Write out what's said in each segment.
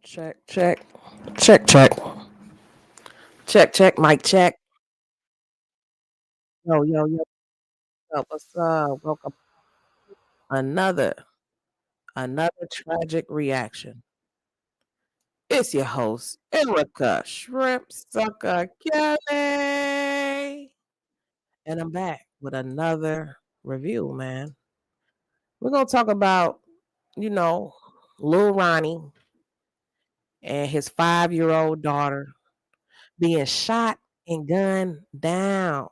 Check, check, check, check, check, check, mic check. Yo, yo, yo, what's up? Welcome. Another, another tragic reaction. It's your host, Erica Shrimp Sucker Kelly. And I'm back with another review, man. We're going to talk about, you know, Lil Ronnie and his 5-year-old daughter being shot and gunned down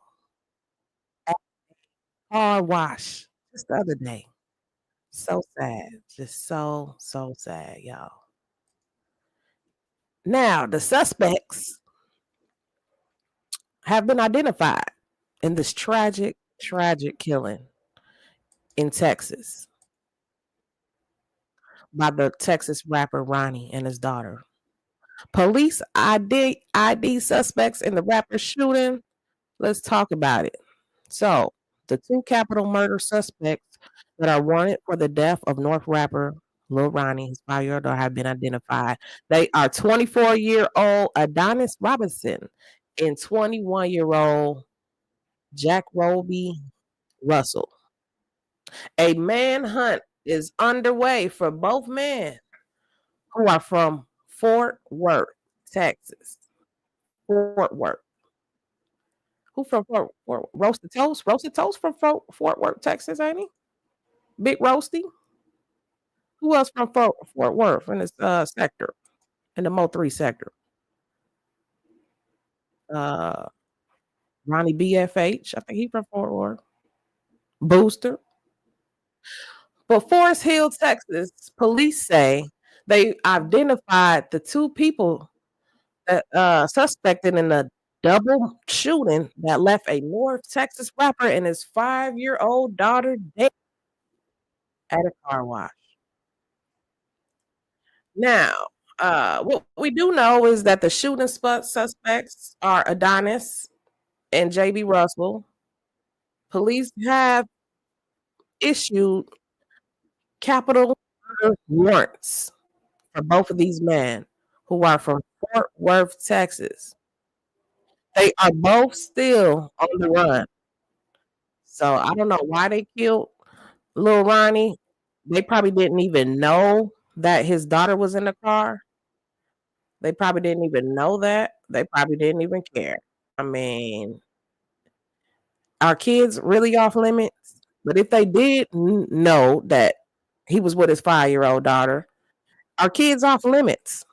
at a car wash just the other day. So sad. Just so sad, y'all. Now, the suspects have been identified in this tragic killing in Texas by the Texas rapper Ronnie and his daughter. Police ID suspects in the rapper shooting. Let's talk about it. So, the two capital murder suspects that are wanted for the death of North rapper Lil Ronnie, his 5-year-old daughter, have been identified. They are 24-year-old Adonis Robinson and 21-year-old Jakobe Russell. A manhunt is underway for both men who are from Fort Worth, Texas. Fort Worth. Who from Fort Roasted Toast? Roasted Toast from Fort Worth, Texas, ain't he? Big Roasty. Who else from Fort Worth in this sector, in the Mo 3 sector? Uh, Ronnie BFH. I think he from Fort Worth. Booster. But Forest Hill, Texas, police say they identified the two people that suspected in a double shooting that left a North Texas rapper and his 5-year-old daughter dead at a car wash. Now, what we do know is that the shooting suspects are Adonis and JB Russell. Police have issued capital murder warrants for both of these men who are from Fort Worth, Texas. They are both still on the run. So I don't know why they killed Lil Ronnie. They probably didn't even know that his daughter was in the car. They probably didn't even know that. They probably didn't even care. I mean, are kids really off limits? But if they did know that he was with his 5-year-old daughter, are kids off limits?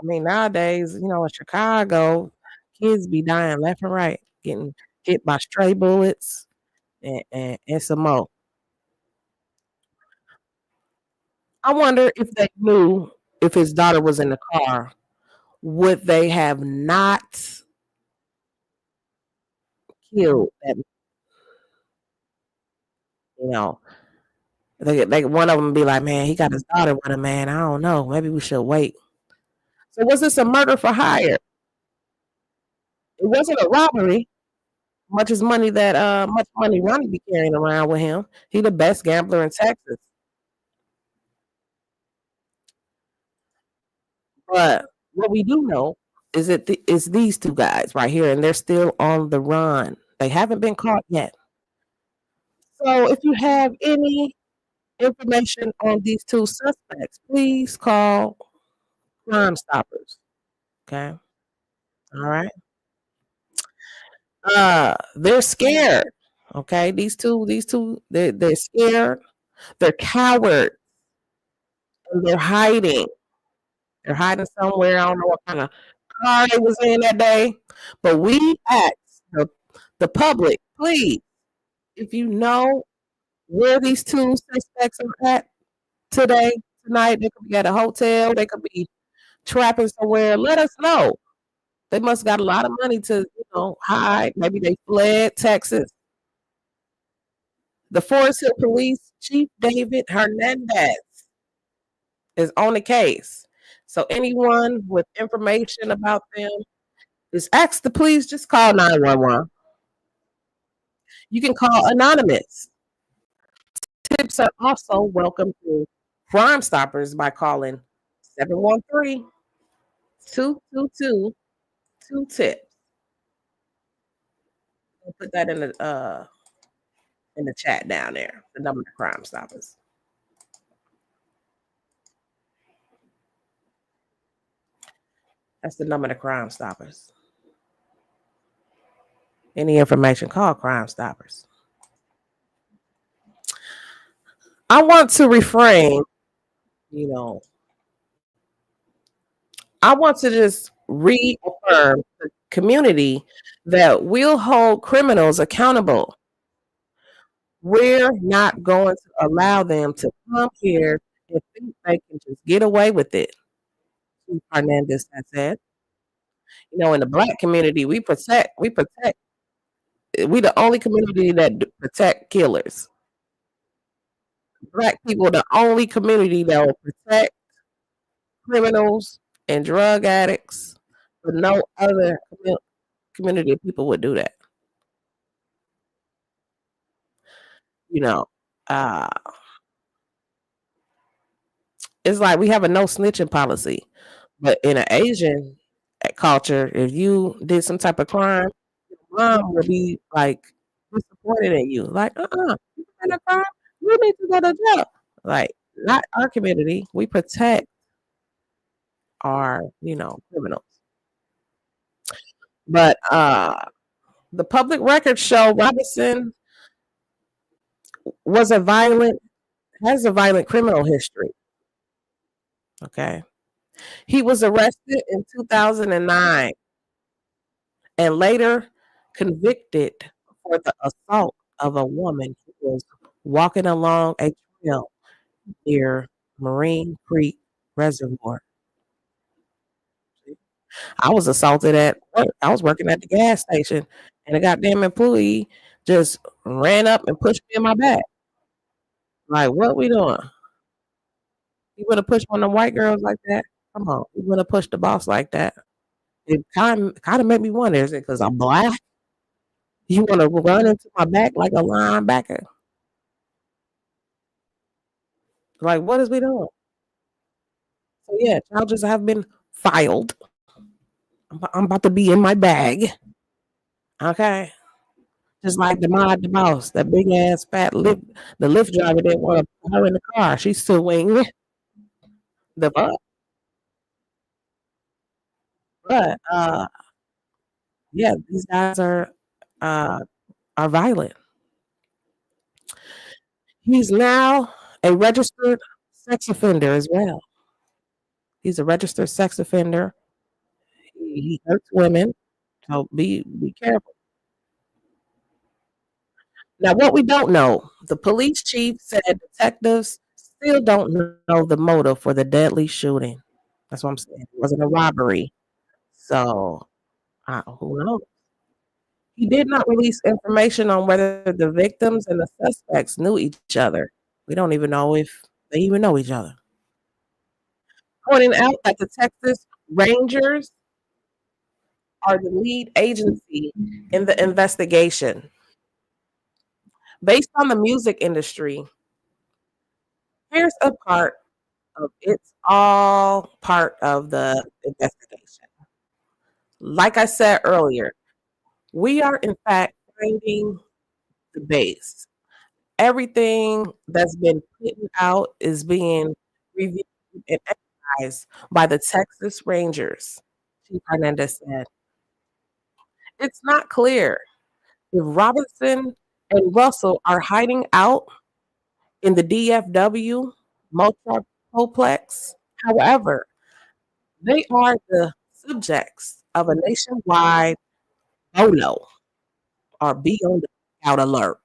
I mean, nowadays, in Chicago, kids be dying left and right, getting hit by stray bullets and some more. I wonder if they knew if his daughter was in the car, would they have not killed that? You know, they one of them be like, man, he got his daughter with him, man. I don't know. Maybe we should wait. So was this a murder for hire? It wasn't a robbery. Much money Ronnie be carrying around with him. He the best gambler in Texas. But what we do know is that it's these two guys right here, and they're still on the run. They haven't been caught yet. So if you have any information on these two suspects, please call Crime Stoppers. Okay. All right. They're scared. Okay. These two, they're scared. They're cowards and they're hiding. They're hiding somewhere. I don't know what kind of car they was in that day. But we ask the public, please, if you know where these two suspects are at today, tonight, they could be at a hotel, they could be trapping somewhere. Let us know. They must got a lot of money to, hide. Maybe they fled Texas. The Forest Hill Police Chief David Hernandez is on the case. So anyone with information about them, just ask the police, just call 911. You can call anonymous. Tips are also welcome to Crime Stoppers by calling 713 222 2 tips. I'll put that in the chat down there. The number of Crime Stoppers. That's the number of Crime Stoppers. Any information, call Crime Stoppers. I want to refrain, you know, I want to just reaffirm the community that we'll hold criminals accountable. We're not going to allow them to come here and think they can just get away with it. Chief Hernandez has said. In the black community, we the only community that protect killers. Black people, the only community that will protect criminals and drug addicts, but no other community of people would do that. You know, uh, it's like we have a no snitching policy, but in an Asian culture, if you did some type of crime, your mom would be like disappointed in you, like, you did a crime, you need to go to jail. Like, not our community. We protect our, criminals. But the public records show Robinson was has a violent criminal history. Okay. He was arrested in 2009 and later convicted for the assault of a woman who was walking along a trail near Marine Creek Reservoir. I was assaulted at work. I was working at the gas station, and a goddamn employee just ran up and pushed me in my back. Like, what we doing? You would have pushed one of the white girls like that? Come on, you would have pushed the boss like that. It kind of made me wonder: is it because I'm black? You want to run into my back like a linebacker? Like, what is we doing? So yeah, charges have been filed. I'm about to be in my bag. Okay. Just like the boss, that big ass fat the lift driver didn't want to put her in the car. She's suing the fuck. But yeah, these guys are violent. He's now a registered sex offender as well. He's a registered sex offender. He hurts women, so be careful. Now, what we don't know, the police chief said detectives still don't know the motive for the deadly shooting. That's what I'm saying. It wasn't a robbery. So, who knows? He did not release information on whether the victims and the suspects knew each other. We don't even know if they even know each other. Pointing out that the Texas Rangers are the lead agency in the investigation. Based on the music industry, here's a part of it's all part of the investigation. Like I said earlier, we are in fact finding the base. Everything that's been put out is being reviewed and analyzed by the Texas Rangers, Chief Hernandez said. It's not clear if Robinson and Russell are hiding out in the DFW multiplex. However, they are the subjects of a nationwide BOLO or be on the out alert.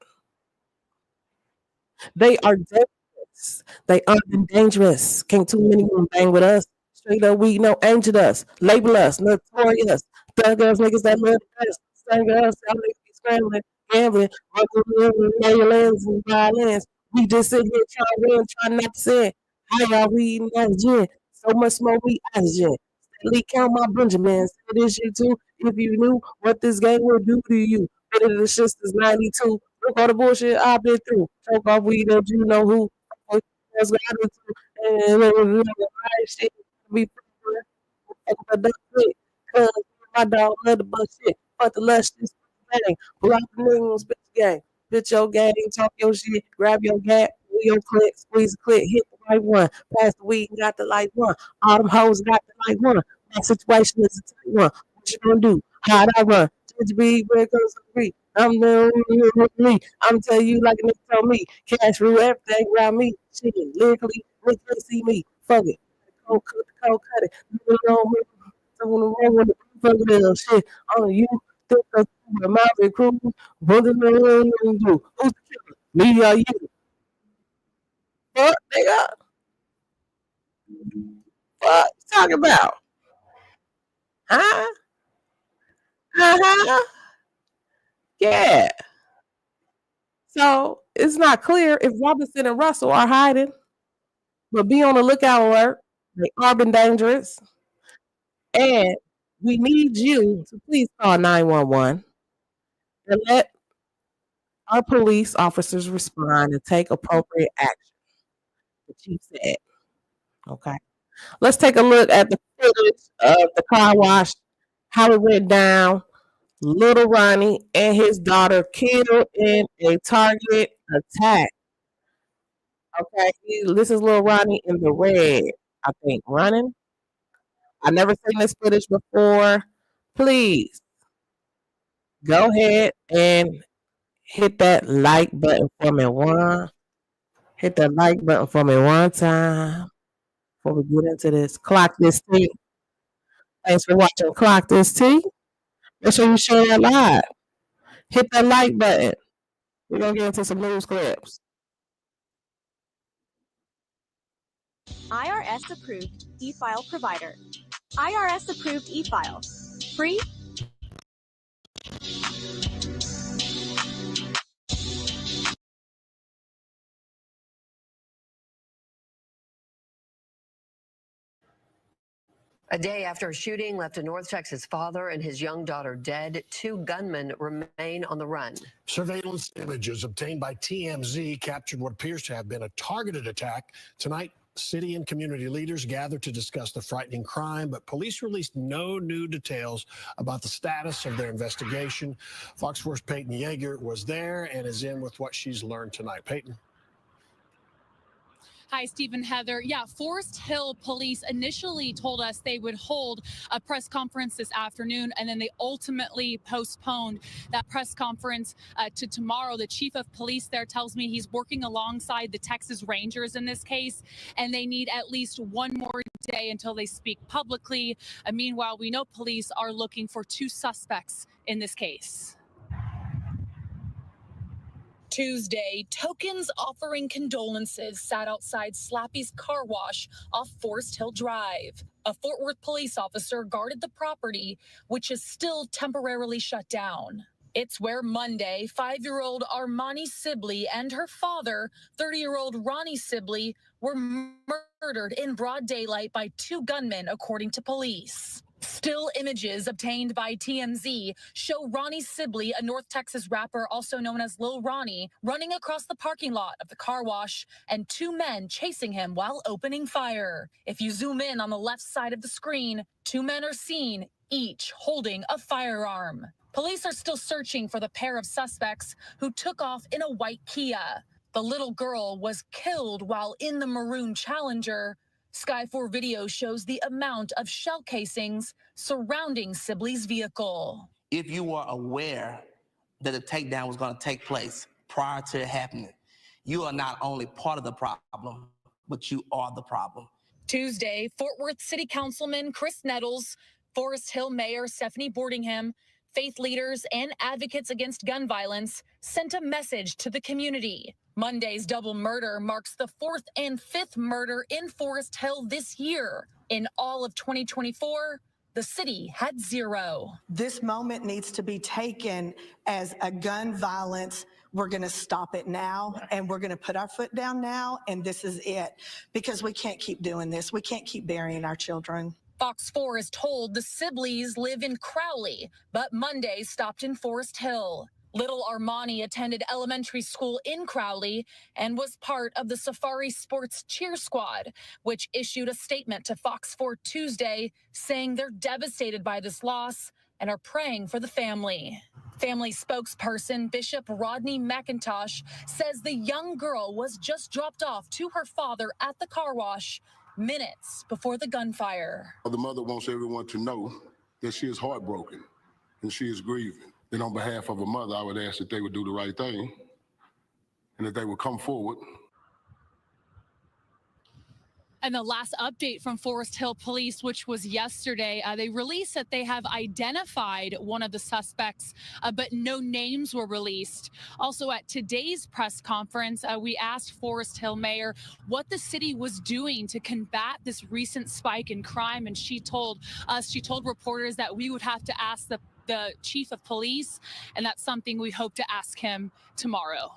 They are dangerous. They are dangerous. Can't too many of them bang with us. Straight up, we know angel us, label us, notorious, thug us, niggas that live us, sing us, y'all niggas be scrambling, gambling, running millions and violins. We just sit here trying to win, trying not to sin. How y'all we eating oxygen? So much smoke, we oxygen. Steadily count my Benjamins. It is you too. If you knew what this game would do to you, better the sisters 92. Look all the bullshit I've been through. Choke off weed that you know who. That's what I been through. And shit be but that's it. Cause my dog love the butt shit. Fuck the luscious gang. Block the niggas, bitch gang. Bitch your gang, talk your shit, grab your gap, pull your click, squeeze the click, hit the right one, pass the weed and got the light one. All them hoes got the light one. My situation is a tight one. What you gonna do? How'd I run? Just be where it comes to me. I'm the me. I'm telling you like a nigga told me. Cash rule everything around me. Shit, lyrically, niggas can't see me. Fuck it. Cold cut it. You know me. Someone wrong with the fucking shit. Oh, you think that's the mountain crew? What the hell you do? Who's the killer? Me or you? Fuck, nigga. What you talking about? Huh? Uh-huh. Yeah. So it's not clear if Robinson and Russell are hiding, but be on the lookout alert. They are been dangerous. And we need you to please call 911 and let our police officers respond and take appropriate action. The chief said, okay. Let's take a look at the footage of the car wash, how it went down. Lil Ronnie and his daughter killed in a target attack. Okay, this is Lil Ronnie in the red, I think, running. I never seen this footage before. Please go ahead and hit that like button for me one. Hit that like button for me one time before we get into this. Clock this T. Thanks for watching Clock This T. Make sure you share that live. Hit that like button. We're going to get into some news clips. IRS approved e-file provider. IRS approved e-file. Free. A day after a shooting left a North Texas father and his young daughter dead, 2 gunmen remain on the run. Surveillance images obtained by TMZ captured what appears to have been a targeted attack. Tonight, city and community leaders gathered to discuss the frightening crime, but police released no new details about the status of their investigation. Fox 4's Peyton Yeager was there and is in with what she's learned tonight. Peyton. Hi, Stephen, Heather. Yeah, Forest Hill police initially told us they would hold a press conference this afternoon, and then they ultimately postponed that press conference to tomorrow. The chief of police there tells me he's working alongside the Texas Rangers in this case, and they need at least one more day until they speak publicly. Meanwhile, we know police are looking for 2 suspects in this case. Tuesday, tokens offering condolences sat outside Slappy's car wash off Forest Hill Drive. A Fort Worth police officer guarded the property, which is still temporarily shut down. It's where Monday, 5-year-old Armani Sibley and her father, 30-year-old Ronnie Sibley, were murdered in broad daylight by 2 gunmen, according to police. Still images obtained by TMZ show Ronnie Sibley, a North Texas rapper also known as Lil Ronnie, running across the parking lot of the car wash and 2 men chasing him while opening fire. If you zoom in on the left side of the screen, 2 men are seen, each holding a firearm. Police are still searching for the pair of suspects who took off in a white Kia. The little girl was killed while in the maroon Challenger. Sky 4 video shows the amount of shell casings surrounding Sibley's vehicle. If you were aware that a takedown was going to take place prior to it happening, you are not only part of the problem, but you are the problem. Tuesday, Fort Worth City Councilman Chris Nettles, Forest Hill Mayor Stephanie Boardingham, faith leaders, and advocates against gun violence sent a message to the community. Monday's double murder marks the 4th and 5th murder in Forest Hill this year. In all of 2024, the city had 0. This moment needs to be taken as a gun violence. We're going to stop it now, and we're going to put our foot down now, and this is it. Because we can't keep doing this. We can't keep burying our children. Fox 4 is told the Sibleys live in Crowley, but Monday stopped in Forest Hill. Little Armani attended elementary school in Crowley and was part of the Safari Sports Cheer Squad, which issued a statement to Fox 4 Tuesday saying they're devastated by this loss and are praying for the family. Family spokesperson Bishop Rodney McIntosh says the young girl was just dropped off to her father at the car wash minutes before the gunfire. The mother wants everyone to know that she is heartbroken and she is grieving. And on behalf of a mother, I would ask that they would do the right thing and that they would come forward. And the last update from Forest Hill Police, which was yesterday, they released that they have identified one of the suspects, but no names were released. Also, at today's press conference, we asked Forest Hill Mayor what the city was doing to combat this recent spike in crime, and she told reporters that we would have to ask the chief of police, and that's something we hope to ask him tomorrow.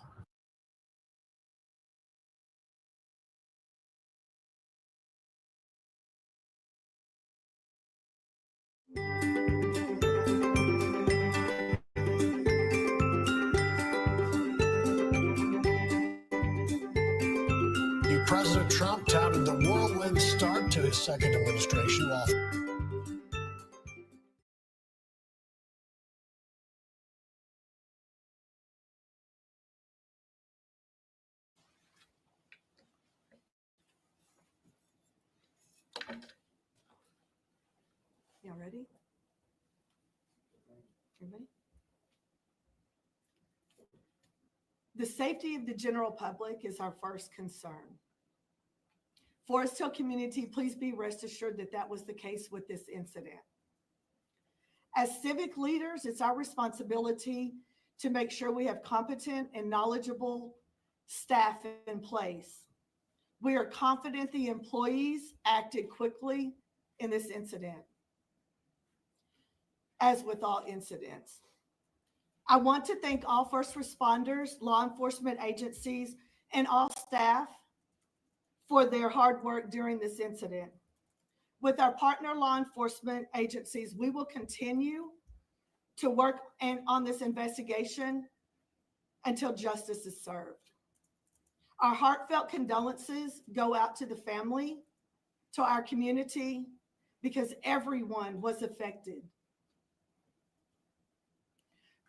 President Trump touted the whirlwind start to his second administration while Y'all ready? Everybody? The safety of the general public is our first concern. Forest Hill community, please be rest assured that that was the case with this incident. As civic leaders, it's our responsibility to make sure we have competent and knowledgeable staff in place. We are confident the employees acted quickly in this incident, as with all incidents. I want to thank all first responders, law enforcement agencies, and all staff for their hard work during this incident. With our partner law enforcement agencies, we will continue to work on this investigation until justice is served. Our heartfelt condolences go out to the family, to our community, because everyone was affected.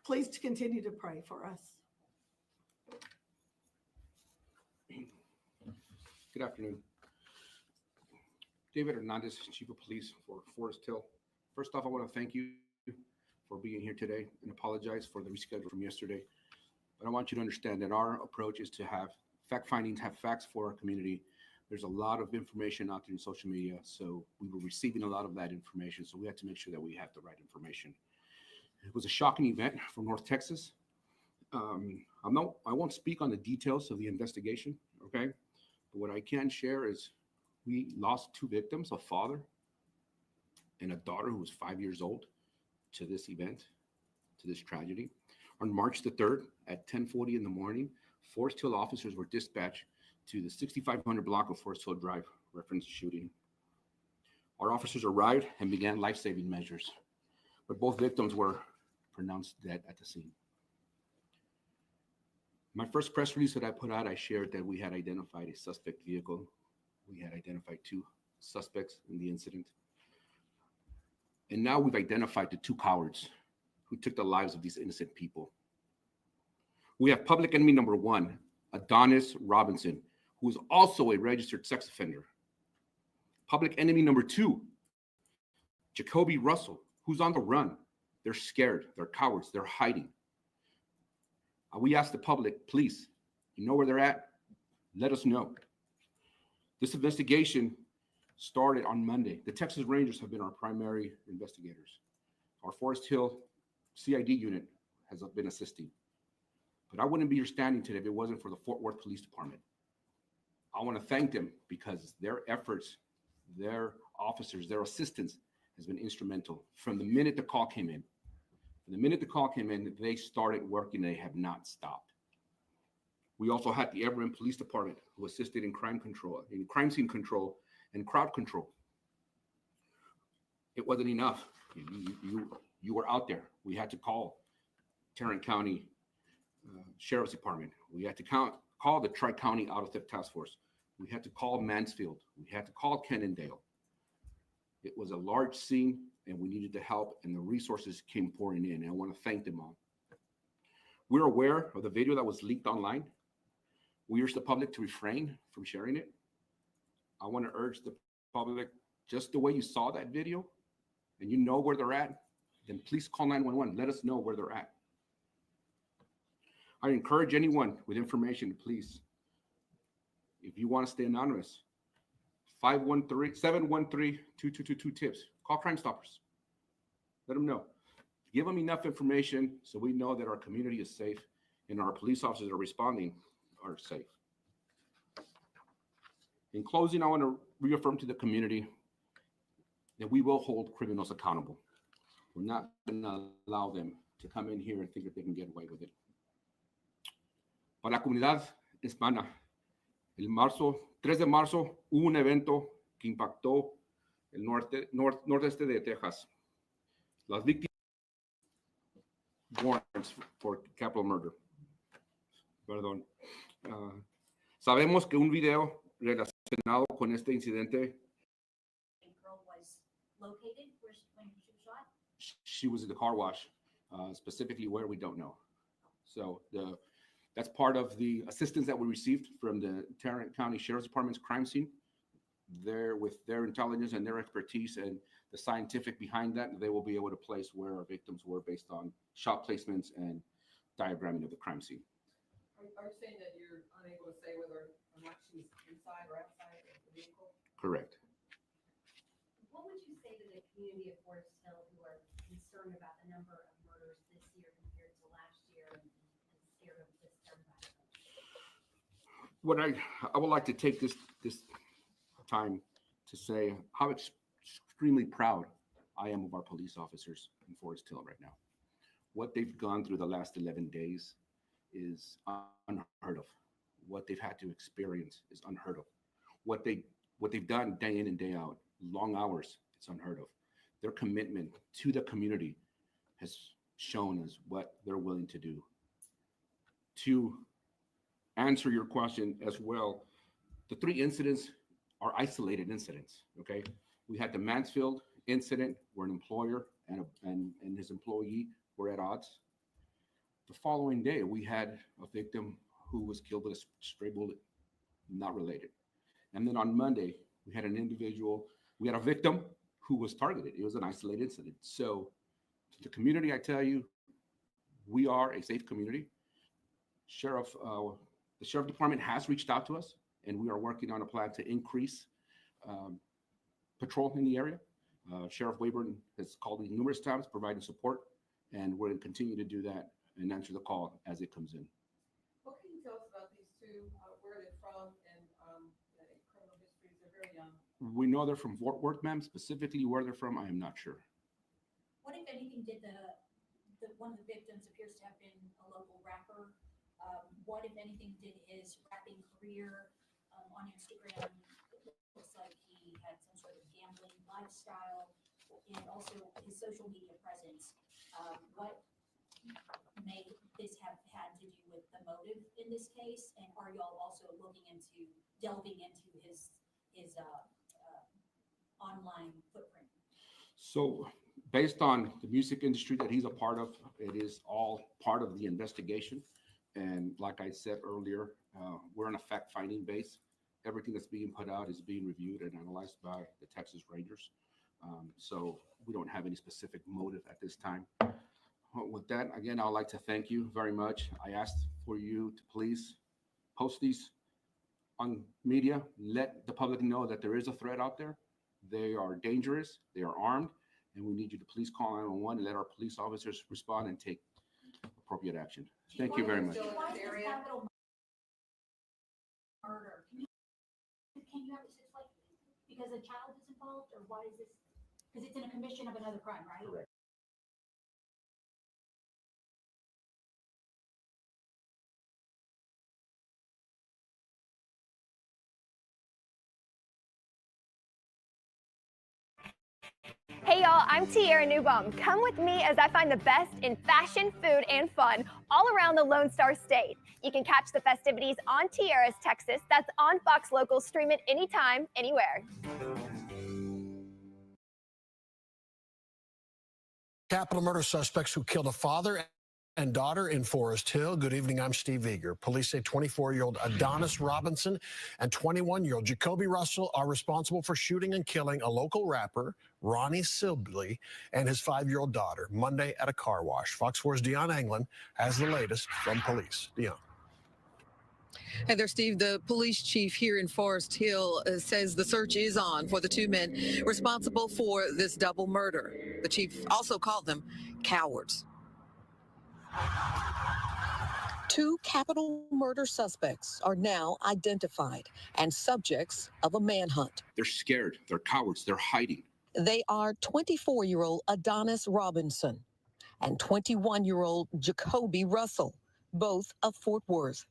Please continue to pray for us. Good afternoon. David Hernandez, Chief of Police for Forest Hill. First off, I want to thank you for being here today and apologize for the reschedule from yesterday. But I want you to understand that our approach is to have fact findings, have facts for our community. There's a lot of information out there in social media, so we were receiving a lot of that information, so we had to make sure that we have the right information. It was a shocking event from North Texas. I won't speak on the details of the investigation, okay? But what I can share is we lost two victims, a father and a daughter who was 5 years old, to this event, to this tragedy. On March the 3rd at 10:40 in the morning, Forest Hill officers were dispatched to the 6500 block of Forest Hill Drive, reference shooting. Our officers arrived and began life-saving measures, but both victims were pronounced dead at the scene. My first press release that I put out, I shared that we had identified a suspect vehicle. We had identified two suspects in the incident. And now we've identified the two cowards who took the lives of these innocent people. We have public enemy number one, Adonis Robinson, who is also a registered sex offender. Public enemy number two, Jakobe Russell, who's on the run. They're scared, they're cowards, they're hiding. We ask the public, please, you know where they're at? Let us know. This investigation started on Monday. The Texas Rangers have been our primary investigators. Our Forest Hill CID unit has been assisting. But I wouldn't be here standing today if it wasn't for the Fort Worth Police Department. I want to thank them because their efforts, their officers, their assistance has been instrumental from the minute the call came in. From the minute the call came in, they started working. They have not stopped. We also had the Everett Police Department who assisted in crime control, in crime scene control and crowd control. It wasn't enough. You were out there. We had to call Tarrant County Sheriff's Department. We had to call the Tri-County Auto Theft Task Force. We had to call Mansfield. We had to call Cannondale. It was a large scene, and we needed the help, and the resources came pouring in, and I want to thank them all. We're aware of the video that was leaked online. We urge the public to refrain from sharing it. I want to urge the public, just the way you saw that video, and you know where they're at, then please call 911. Let us know where they're at. I encourage anyone with information to please, if you want to stay anonymous, 713-2222-TIPS. Call Crime Stoppers. Let them know. Give them enough information so we know that our community is safe and our police officers are responding are safe. In closing, I want to reaffirm to the community that we will hold criminals accountable. We're not going to allow them to come in here and think that they can get away with it. Para la comunidad hispana, el 3 de marzo hubo un evento que impactó el nordeste de Texas. Las víctimas warrants for capital murder. Perdón. Sabemos que un video relacionado con este incidente. Located when she was shot? She was at the car wash, specifically where we don't know. So that's part of the assistance that we received from the Tarrant County Sheriff's Department's crime scene. There, with their intelligence and their expertise and the scientific behind that, they will be able to place where our victims were based on shot placements and diagramming of the crime scene. Are you saying that you're unable to say whether or not she's inside or outside of the vehicle? Correct. What would you say to the community of Forest Hill who are concerned about the number of murders this year compared to last year and scared of just everybody? What I would like to take this time to say how extremely proud I am of our police officers in Forest Hill right now. What they've gone through the last 11 days is unheard of. What they've had to experience is unheard of. What they've done day in and day out, long hours, it's unheard of. Their commitment to the community has shown us what they're willing to do. To answer your question as well, the 3 incidents are isolated incidents, okay? We had the Mansfield incident where an employer and his employee were at odds. The following day, we had a victim who was killed with a stray bullet, not related. And then on Monday, we had a victim who was targeted. It was an isolated incident. So to the community, I tell you, we are a safe community. The Sheriff Department has reached out to us, and we are working on a plan to increase patrol in the area. Sheriff Wayburn has called me numerous times, providing support, and we're going to continue to do that and answer the call as it comes in. What can you tell us about these two, where they're from, and criminal histories? They're very young. We know they're from Fort Worth, ma'am. Specifically where they're from, I am not sure. What, if anything, did one of the victims appears to have been a local rapper? What, if anything, did his rapping career on Instagram? It looks like he had some sort of gambling lifestyle, and also his social media presence. What may this have had to do with the motive in this case? And are y'all also delving into his online footprint? So based on the music industry that he's a part of, it is all part of the investigation. And like I said earlier, we're on a fact-finding base. Everything that's being put out is being reviewed and analyzed by the Texas Rangers. So we don't have any specific motive at this time. With that, again, I would like to thank you very much. I asked for you to please post these on media. Let the public know that there is a threat out there. They are dangerous, they are armed, and we need you to please call 911 and let our police officers respond and take appropriate action. Thank you very much. Why is this capital murder? Can you have this like because a child is involved, or why is this? Because it's in a commission of another crime, right? Correct. Hey y'all, I'm Tiara Newbaum. Come with me as I find the best in fashion, food, and fun all around the Lone Star State. You can catch the festivities on Tiara's Texas. That's on Fox Local. Stream it anytime, anywhere. Capital murder suspects who killed a father and daughter in Forest Hill. Good evening, I'm Steve Eager. Police say 24-year-old Adonis Robinson and 21-year-old Jakobe Russell are responsible for shooting and killing a local rapper, Ronnie Sibley, and his 5-year-old daughter Monday at a car wash. Fox 4's Dion Anglin has the latest from police. Dion. Hey there, Steve. The police chief here in Forest Hill says the search is on for the two men responsible for this double murder. The chief also called them cowards. Two capital murder suspects are now identified and subjects of a manhunt. They're scared. They're cowards. They're hiding. They are 24-year-old Adonis Robinson and 21-year-old Jakobe Russell, both of Fort Worth.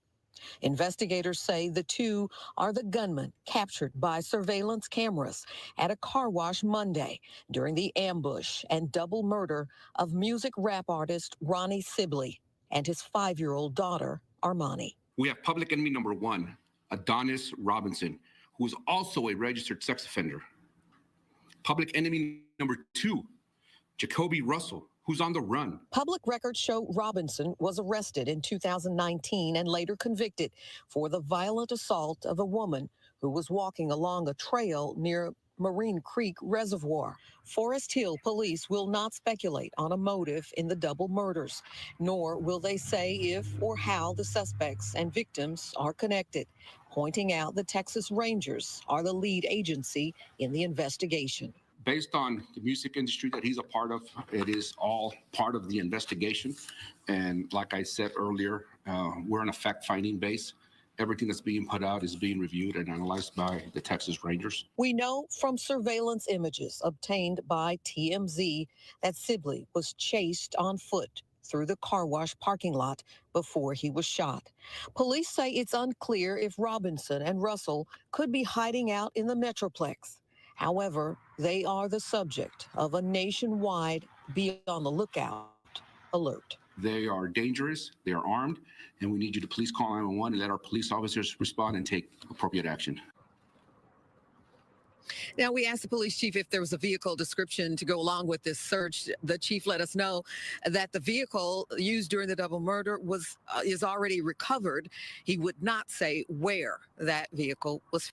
Investigators say the two are the gunmen captured by surveillance cameras at a car wash Monday during the ambush and double murder of music rap artist Ronnie Sibley and his 5-year-old daughter, Armani. We have public enemy number 1, Adonis Robinson, who is also a registered sex offender. Public enemy number 2, Jakobe Russell, who's on the run. Public records show Robinson was arrested in 2019 and later convicted for the violent assault of a woman who was walking along a trail near Marine Creek Reservoir. Forest Hill police will not speculate on a motive in the double murders, nor will they say if or how the suspects and victims are connected, pointing out the Texas Rangers are the lead agency in the investigation. Based on the music industry that he's a part of, it is all part of the investigation. And like I said earlier, we're on a fact-finding base. Everything that's being put out is being reviewed and analyzed by the Texas Rangers. We know from surveillance images obtained by TMZ that Sibley was chased on foot through the car wash parking lot before he was shot. Police say it's unclear if Robinson and Russell could be hiding out in the Metroplex. However, they are the subject of a nationwide be on the lookout alert. They are dangerous, they are armed, and we need you to please call 911 and let our police officers respond and take appropriate action. Now, we asked the police chief if there was a vehicle description to go along with this search. The chief let us know that the vehicle used during the double murder is already recovered. He would not say where that vehicle was